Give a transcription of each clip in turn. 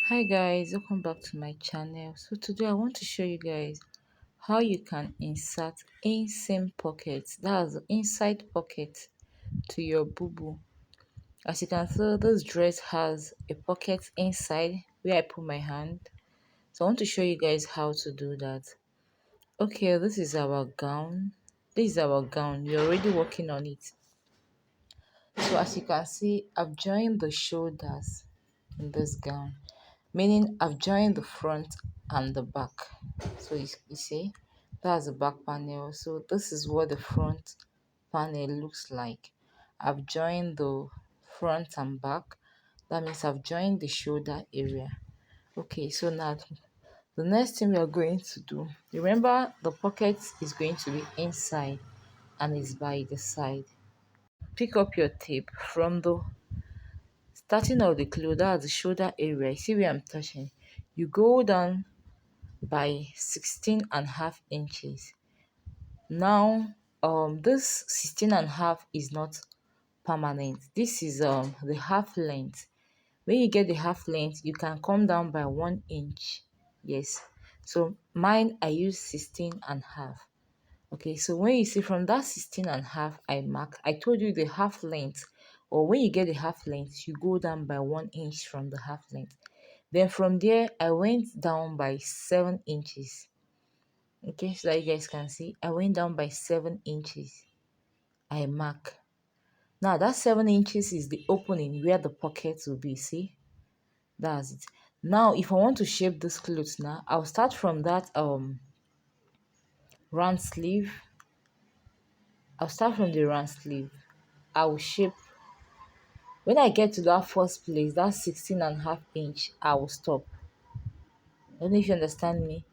Hi guys, welcome back to my channel. So today I want to show you guys how you can insert inseam pockets, that's inside pocket, to your bubu. As you can see, this dress has a pocket inside where I put my hand. So I want to show you guys how to do that. Okay, this is our gown. This is our gown. We're already working on it. So as you can see, I've joined the shoulders in this gown, meaning I've joined the front and the back. So you see, that's the back panel. So this is what the front panel looks like. I've joined the front and back. That means I've joined the shoulder area. Okay, so now the next thing we are going to do, remember the pocket is going to be inside and is by the side. Pick up your tape from the starting of the cloth, that's the shoulder area. See where I'm touching? You go down by 16.5 inches. Now, this 16.5 is not permanent. This is the half length. When you get the half length, you can come down by 1 inch. Yes. So mine, I use 16.5. Okay, so when you see from that 16.5 I mark, I told you the half length, or when you get the half length, you go down by 1 inch from the half length. Then from there, I went down by 7 inches. Okay, so that you guys can see, I went down by 7 inches. I mark. Now that 7 inches is the opening where the pocket will be. See, that's it. Now, if I want to shape this clothes, now I'll start from that round sleeve. I'll start from the round sleeve. I will shape. When I get to that first place, that 16.5 inch, I will stop. I don't know if you understand me.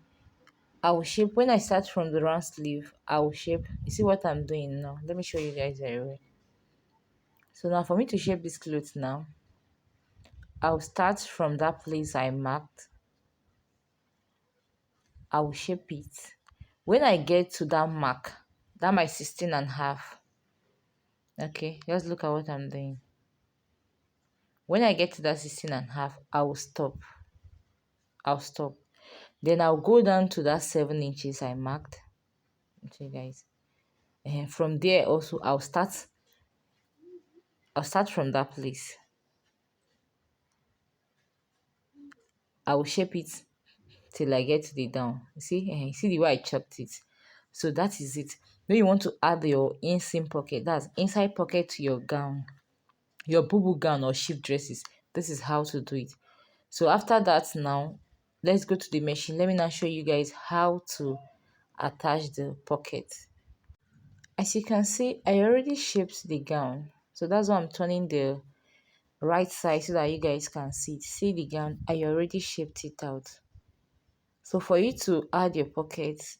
I will shape. When I start from the round sleeve, I will shape. You see what I'm doing now? Let me show you guys very well. So now for me to shape this clothes now, I'll start from that place I marked. I will shape it. When I get to that mark, that my 16.5. Okay, just look at what I'm doing. When I get to that 16.5, I will stop. I'll stop. Then I'll go down to that 7 inches I marked. Okay, guys. And from there also I'll start from that place. I will shape it till I get to the down. You see the way I chopped it. So that is it. When you want to add your inseam pocket, that's inside pocket to your gown, your boo gown or shift dresses. This is how to do it. So after that, now let's go to the machine. Let me now show you guys how to attach the pocket. As you can see, I already shaped the gown. So that's why I'm turning the right side so that you guys can see it. See the gown, I already shaped it out. So for you to add your pockets,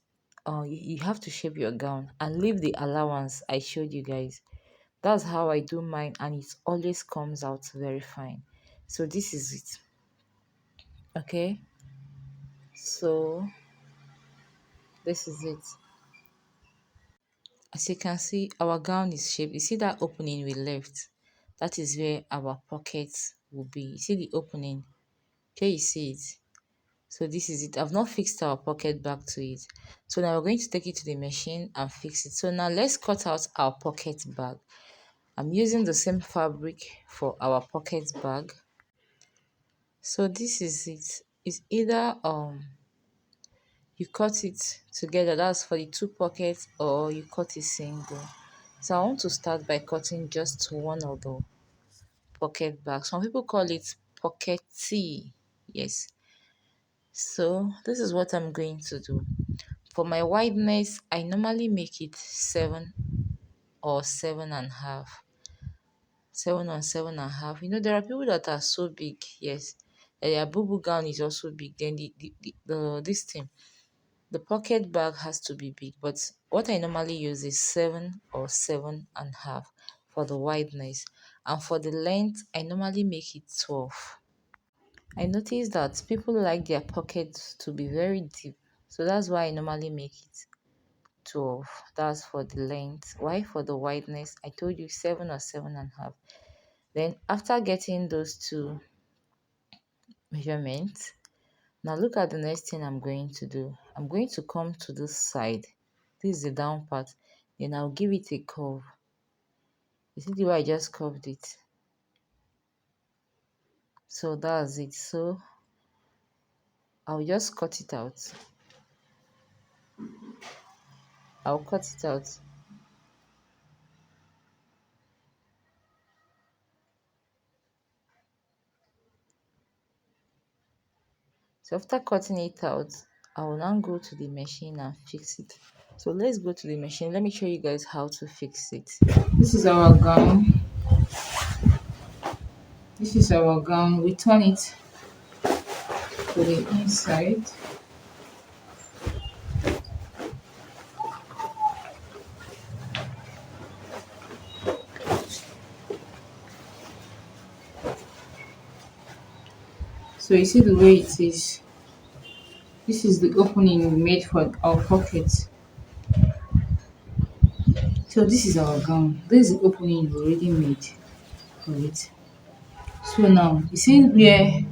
you have to shape your gown and leave the allowance I showed you guys. That's how I do mine, and it always comes out very fine. So this is it. Okay, so this is it. As you can see, our gown is shaped. You see that opening we left? That is where our pockets will be. You see the opening? Can you see it? So this is it. I've not fixed our pocket back to it. So now we're going to take it to the machine and fix it. So now let's cut out our pocket bag. I'm using the same fabric for our pocket bag. So this is it. It's either you cut it together, that's for the two pockets, or you cut it single. So I want to start by cutting just one of the pocket bags. Some people call it pocket tee. Yes. So this is what I'm going to do. For my wideness, I normally make it 7 or 7.5. 7 or 7.5. There are people that are so big, yes. Their boo gown is also big. Then the this thing, the pocket bag has to be big. But what I normally use is 7 or 7.5 for the wideness. And for the length, I normally make it 12. I notice that people like their pockets to be very deep. So that's why I normally make it 12. That's for the length. Why for the wideness? I told you 7 or 7.5. Then after getting those two measurement. Now look at the next thing I'm going to do. I'm going to come to this side. This is the down part. Then I'll give it a curve. You see the way I just curved it? So that's it. So I'll just cut it out. I'll cut it out. So after cutting it out, I will now go to the machine and fix it. So let's go to the machine. Let me show you guys how to fix it. This is our gown. This is our gown. We turn it to the inside. So you see the way it is. This is the opening we made for our pocket. So this is our gown. This is the opening we already made for it. So now you see where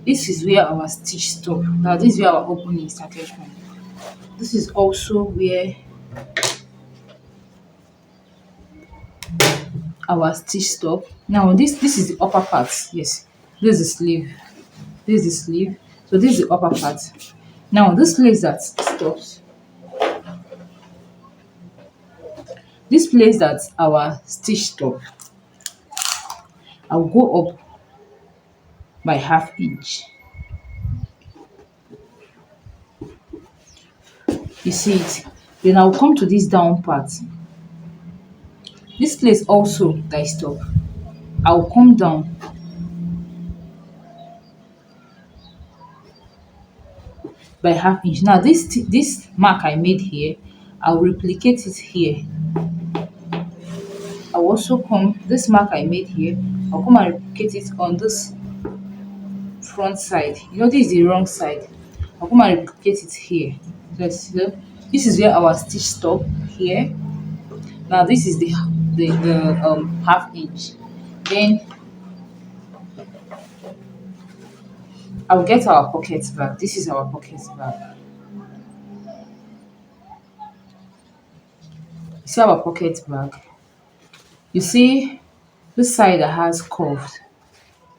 this is where our stitch stop. Now this is where our opening started from. This is also where our stitch stop. Now this is the upper part. Yes, this is the sleeve. This is the sleeve. So this is the upper part. Now this place that stops. This place that our stitch stop. I'll go up by half inch. You see it? Then I'll come to this down part. This place also that I stop. I'll come down by half inch. Now this mark I made here, I'll replicate it here. I'll also come this mark I made here. I'll come and replicate it on this front side. You know this is the wrong side. I'll come and replicate it here. So this is where our stitch stop here. Now this is the half inch. Then I'll get our pocket bag. This is our pocket bag. You see our pocket bag. You see this side that has curved.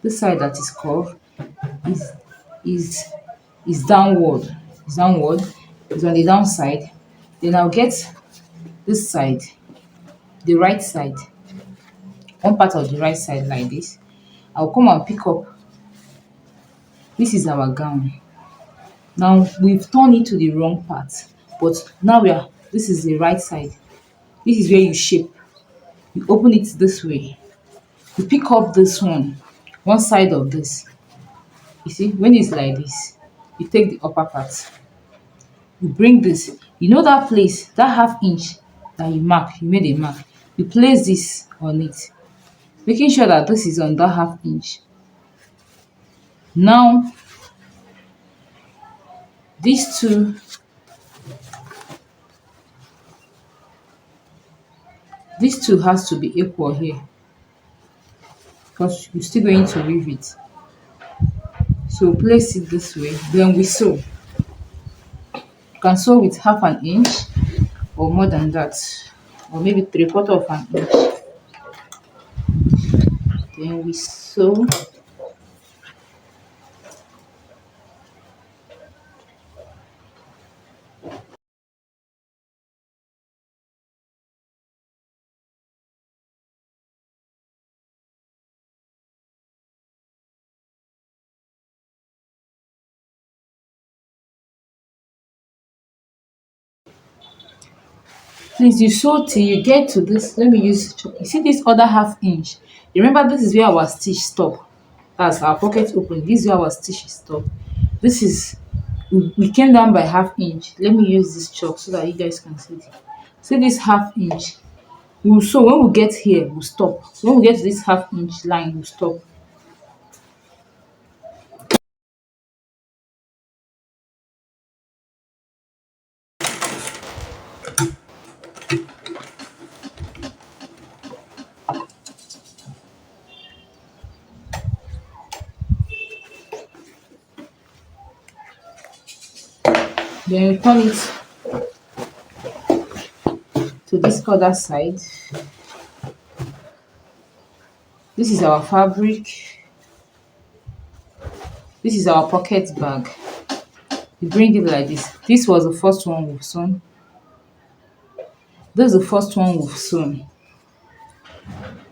This side that is curved is is is downward. Is downward. It's on the downside. Then I'll get this side, the right side, one part of the right side like this. I'll come and pick up. This is our gown. Now we've turned it to the wrong part, but now we are. This is the right side. This is where you shape. You open it this way. You pick up this one side of this. You see, when it's like this, you take the upper part. You bring this. You know that place, that half inch that you mark, you made a mark. You place this on it, making sure that this is on that half inch. Now, these two, these two has to be equal here because you're still going to weave it. So place it this way. Then we sew. You can sew with half an inch or more than that, or maybe 3/4 of an inch. Then we sew. Please, you sew till you get to this. Let me use. You see this other half inch. You remember this is where our stitch stop. That's our pocket open. This is where our stitch stop. This is we came down by half inch. Let me use this chalk so that you guys can see it. See this half inch. We'll sew when we get here. We'll stop. When we get to this half inch line, we'll stop. Then we turn it to this other side. This is our fabric. This is our pocket bag. We bring it like this. This was the first one we've sewn. This is the first one we've sewn.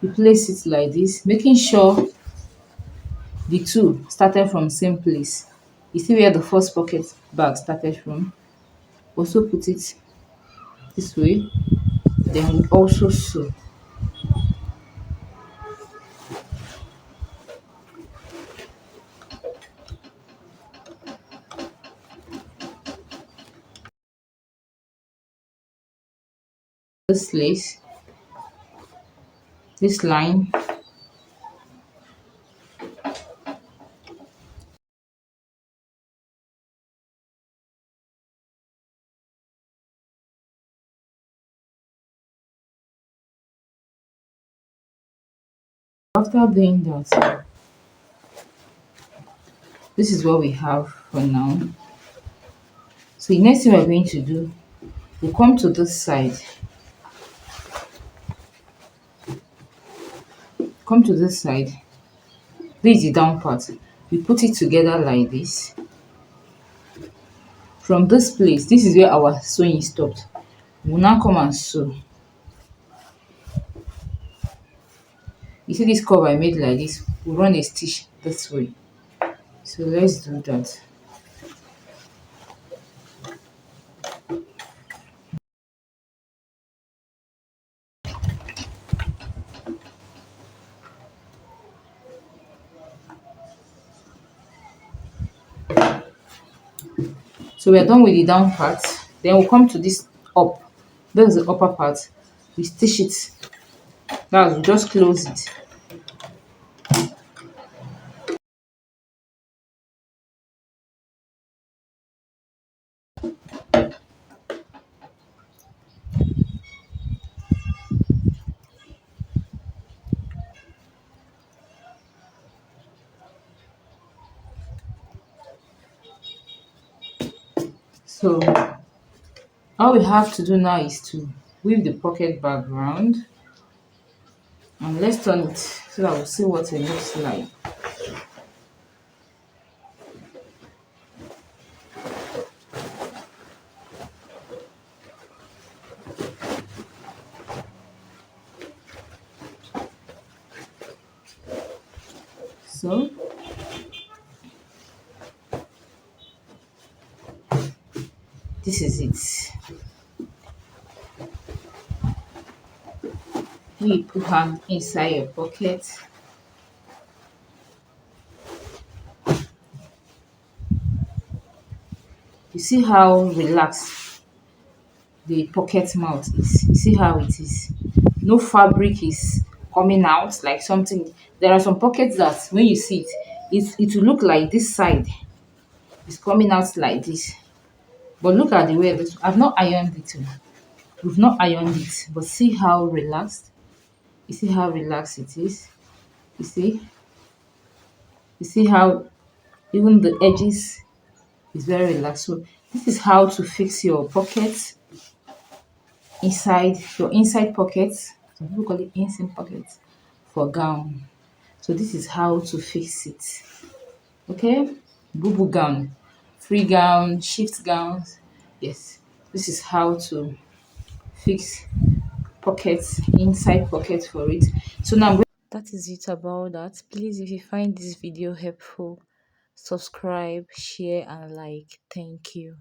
We place it like this, making sure the two started from same place. You see where the first pocket bag started from? Also put it this way. Then we also sew. This lace, this line. After doing that, this is what we have for now. So the next thing we're going to do, we'll come to this side. Come to this side. This is the down part. We put it together like this. From this place, this is where our sewing stopped. We'll now come and sew. You see this curve I made like this? We'll run a stitch this way. So let's do that. So we're done with the down part. Then we'll come to this up. This is the upper part. We stitch it. That's we just close it. So all we have to do now is to weave the pocket bag round, and let's turn it so that we'll see what it looks like. So this is it. You put her inside your pocket. You see how relaxed the pocket mouth is. You see how it is. No fabric is coming out like something. There are some pockets that when you see it will look like this side is coming out like this. But look at the way this. I've not ironed it. Oh. We've not ironed it, but see how relaxed. You see how relaxed it is. You see. You see how even the edges is very relaxed. So this is how to fix your pockets inside your inside pockets. Some people call it inseam pockets for gown. So this is how to fix it. Okay, bubu gown, free gown, shift gowns. Yes, this is how to fix pockets, inside pockets for it. So now that is it about that. Please, if you find this video helpful, subscribe, share, and like. Thank you.